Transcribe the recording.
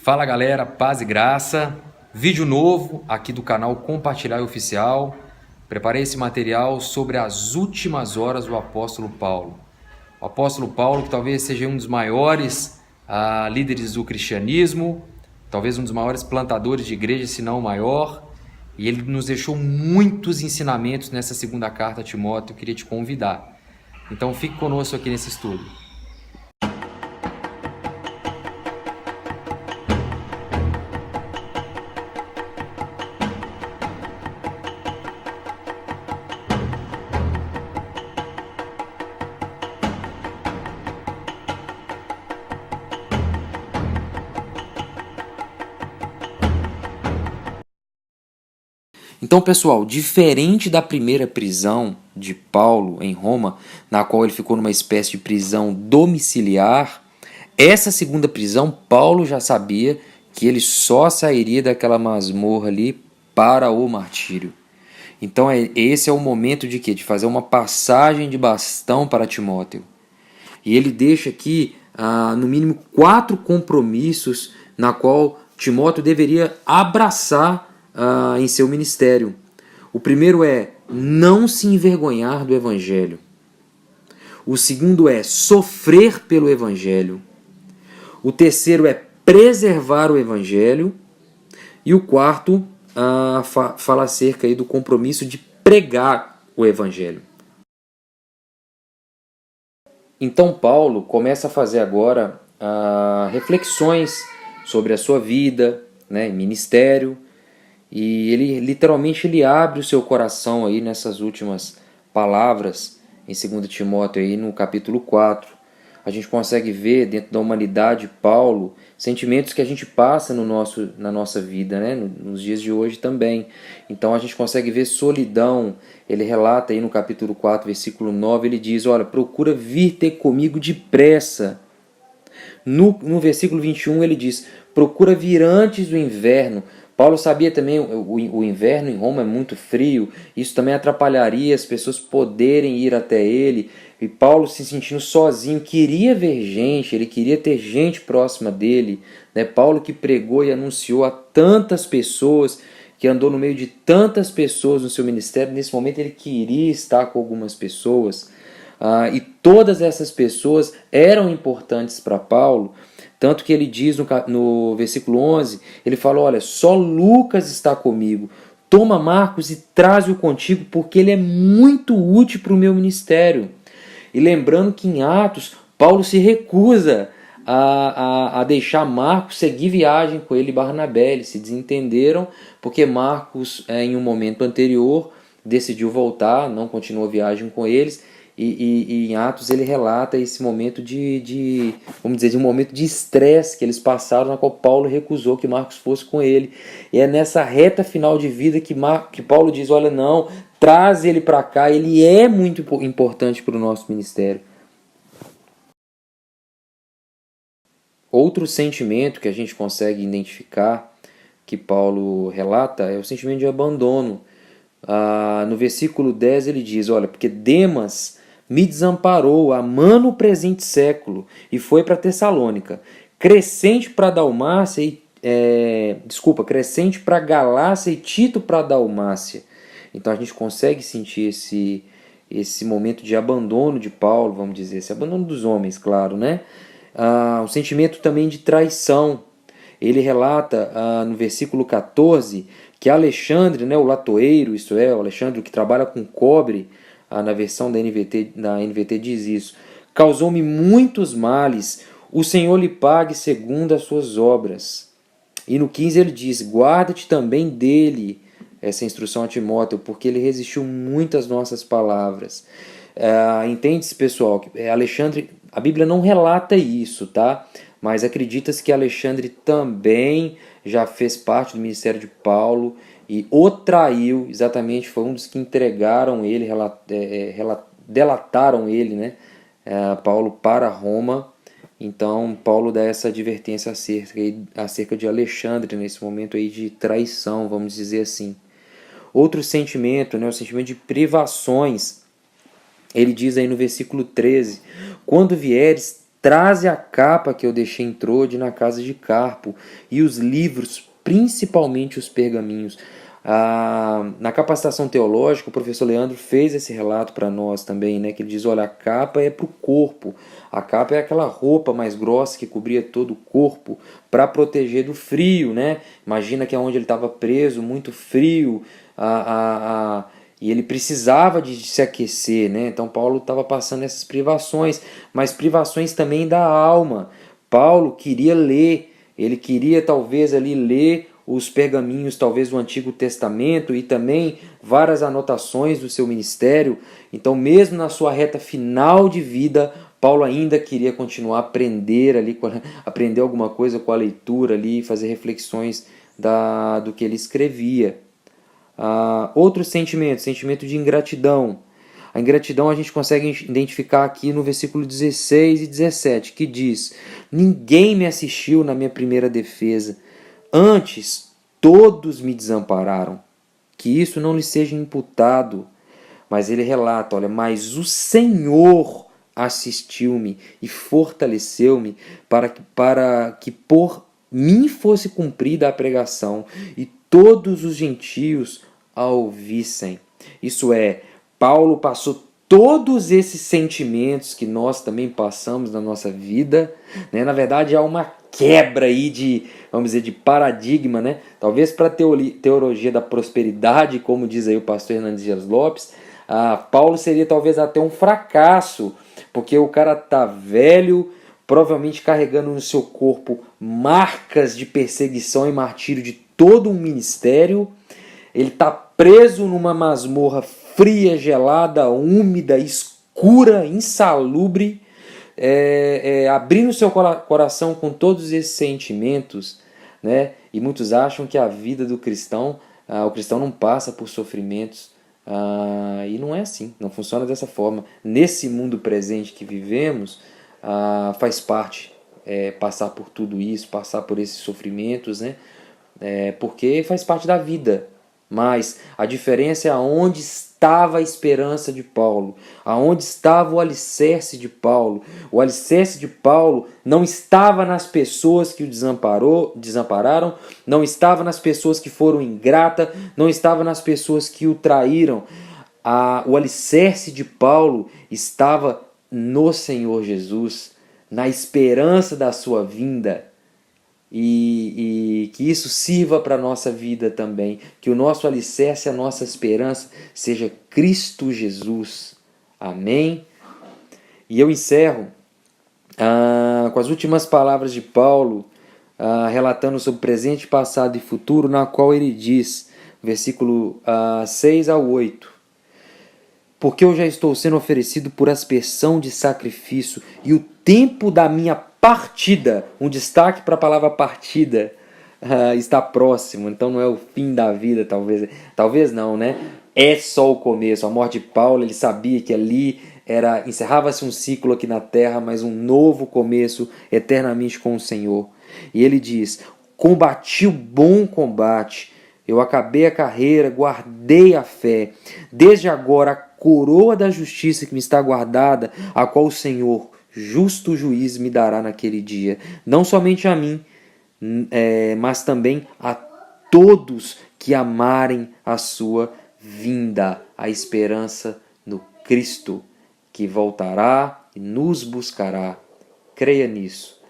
Fala galera, paz e graça. Vídeo novo aqui do canal Compartilhar Oficial. Preparei esse material sobre as últimas horas do apóstolo Paulo. O apóstolo Paulo, que talvez seja um dos maiores líderes do cristianismo, talvez um dos maiores plantadores de igreja, se não o maior. E ele nos deixou muitos ensinamentos nessa segunda carta a Timóteo. Eu queria te convidar. Então fique conosco aqui nesse estudo. Então, pessoal, diferente da primeira prisão de Paulo em Roma, na qual ele ficou numa espécie de prisão domiciliar, essa segunda prisão, Paulo já sabia que ele só sairia daquela masmorra ali para o martírio. Então, esse é o momento de quê? De fazer uma passagem de bastão para Timóteo. E ele deixa aqui, no mínimo, 4 compromissos na qual Timóteo deveria abraçar em seu ministério. O primeiro é não se envergonhar do Evangelho. O segundo é sofrer pelo Evangelho. O terceiro é preservar o Evangelho. E o quarto fala acerca aí do compromisso de pregar o Evangelho. Então Paulo começa a fazer agora reflexões sobre a sua vida, né, ministério, e ele literalmente abre o seu coração aí nessas últimas palavras em 2 Timóteo aí no capítulo 4. A gente consegue ver dentro da humanidade Paulo sentimentos que a gente passa na nossa vida, né? Nos dias de hoje também. Então a gente consegue ver solidão. Ele relata aí no capítulo 4, versículo 9, ele diz, olha, procura vir ter comigo depressa. No versículo 21 ele diz, procura vir antes do inverno. Paulo sabia também o inverno em Roma é muito frio, isso também atrapalharia as pessoas poderem ir até ele, e Paulo se sentindo sozinho, queria ver gente, ele queria ter gente próxima dele, né? Paulo que pregou e anunciou a tantas pessoas, que andou no meio de tantas pessoas no seu ministério, nesse momento ele queria estar com algumas pessoas, e todas essas pessoas eram importantes para Paulo, tanto que ele diz no versículo 11, ele fala, olha, só Lucas está comigo, toma Marcos e traze-o contigo, porque ele é muito útil para o meu ministério. E lembrando que em Atos, Paulo se recusa a deixar Marcos seguir viagem com ele e Barnabé, eles se desentenderam, porque Marcos, em um momento anterior, decidiu voltar, não continuou a viagem com eles, e em Atos ele relata esse momento vamos dizer, de um momento de estresse que eles passaram, na qual Paulo recusou que Marcos fosse com ele. E é nessa reta final de vida que Paulo diz, olha, não, traz ele para cá, ele é muito importante para o nosso ministério. Outro sentimento que a gente consegue identificar, que Paulo relata, é o sentimento de abandono. No versículo 10 ele diz, olha, porque Demas me desamparou, amando o presente século, e foi para Tessalônica. Crescente para Dalmácia crescente para Galácia e Tito para Dalmácia. Então a gente consegue sentir esse momento de abandono de Paulo, vamos dizer, esse abandono dos homens, claro, né? Um sentimento também de traição. Ele relata no versículo 14 que Alexandre, né, o latoeiro, isto é, o Alexandre que trabalha com cobre, na versão da NVT diz isso, causou-me muitos males, o Senhor lhe pague segundo as suas obras. E no 15 ele diz, guarda-te também dele, essa instrução a Timóteo, porque ele resistiu muito às nossas palavras. Entende-se, pessoal, que Alexandre, a Bíblia não relata isso, tá? Mas acredita-se que Alexandre também já fez parte do ministério de Paulo e o traiu, exatamente, foi um dos que entregaram ele, delataram ele, né, Paulo para Roma. Então Paulo dá essa advertência acerca de Alexandre nesse momento aí de traição, vamos dizer assim. Outro sentimento, né, o sentimento de privações. Ele diz aí no versículo 13, quando vieres, traze a capa que eu deixei em Trode na casa de Carpo, e os livros, principalmente os pergaminhos. Na capacitação teológica, o professor Leandro fez esse relato para nós também, né, que ele diz, olha, a capa é para o corpo, a capa é aquela roupa mais grossa que cobria todo o corpo para proteger do frio, né? Imagina que onde ele estava preso, muito frio, e ele precisava de se aquecer, né? Então Paulo estava passando essas privações, mas privações também da alma. Paulo queria ler, ele queria talvez ali ler os pergaminhos, talvez do Antigo Testamento, e também várias anotações do seu ministério. Então, mesmo na sua reta final de vida, Paulo ainda queria continuar a aprender ali, aprender alguma coisa com a leitura ali, fazer reflexões do que ele escrevia. Outro sentimento de ingratidão. A ingratidão a gente consegue identificar aqui no versículo 16 e 17, que diz: ninguém me assistiu na minha primeira defesa, antes todos me desampararam. Que isso não lhe seja imputado. Mas ele relata, olha, mas o Senhor assistiu-me e fortaleceu-me para que por mim fosse cumprida a pregação e todos os gentios a ouvissem. Isso é, Paulo passou todos esses sentimentos que nós também passamos na nossa vida, né? Na verdade, há uma quebra aí de, vamos dizer, de paradigma, né? Talvez para a teologia da prosperidade, como diz aí o pastor Hernandes Dias Lopes, Paulo seria talvez até um fracasso, porque o cara tá velho, provavelmente carregando no seu corpo marcas de perseguição e martírio de todo um ministério. Ele está preso numa masmorra fria, gelada, úmida, escura, insalubre, abrindo seu coração com todos esses sentimentos, né? E muitos acham que a vida do cristão, o cristão não passa por sofrimentos, e não é assim, não funciona dessa forma. Nesse mundo presente que vivemos, faz parte passar por tudo isso, passar por esses sofrimentos, né? Porque faz parte da vida. Mas a diferença é aonde estava a esperança de Paulo, aonde estava o alicerce de Paulo. O alicerce de Paulo não estava nas pessoas que o desampararam, não estava nas pessoas que foram ingratas, não estava nas pessoas que o traíram. O alicerce de Paulo estava no Senhor Jesus, na esperança da sua vinda. E que isso sirva para a nossa vida também, que o nosso alicerce, a nossa esperança seja Cristo Jesus. Amém? E eu encerro com as últimas palavras de Paulo, relatando sobre presente, passado e futuro, na qual ele diz, versículo 6 ao 8, porque eu já estou sendo oferecido por aspersão de sacrifício, e o tempo da minha partida, um destaque para a palavra partida, está próximo. Então não é o fim da vida, talvez não, né? É só o começo. A morte de Paulo, ele sabia que ali encerrava-se um ciclo aqui na terra, mas um novo começo eternamente com o Senhor. E ele diz: combati o bom combate, eu acabei a carreira, guardei a fé. Desde agora a coroa da justiça que me está guardada, a qual o Senhor, justo juiz, me dará naquele dia, não somente a mim, mas também a todos que amarem a sua vinda, a esperança no Cristo, que voltará e nos buscará. Creia nisso.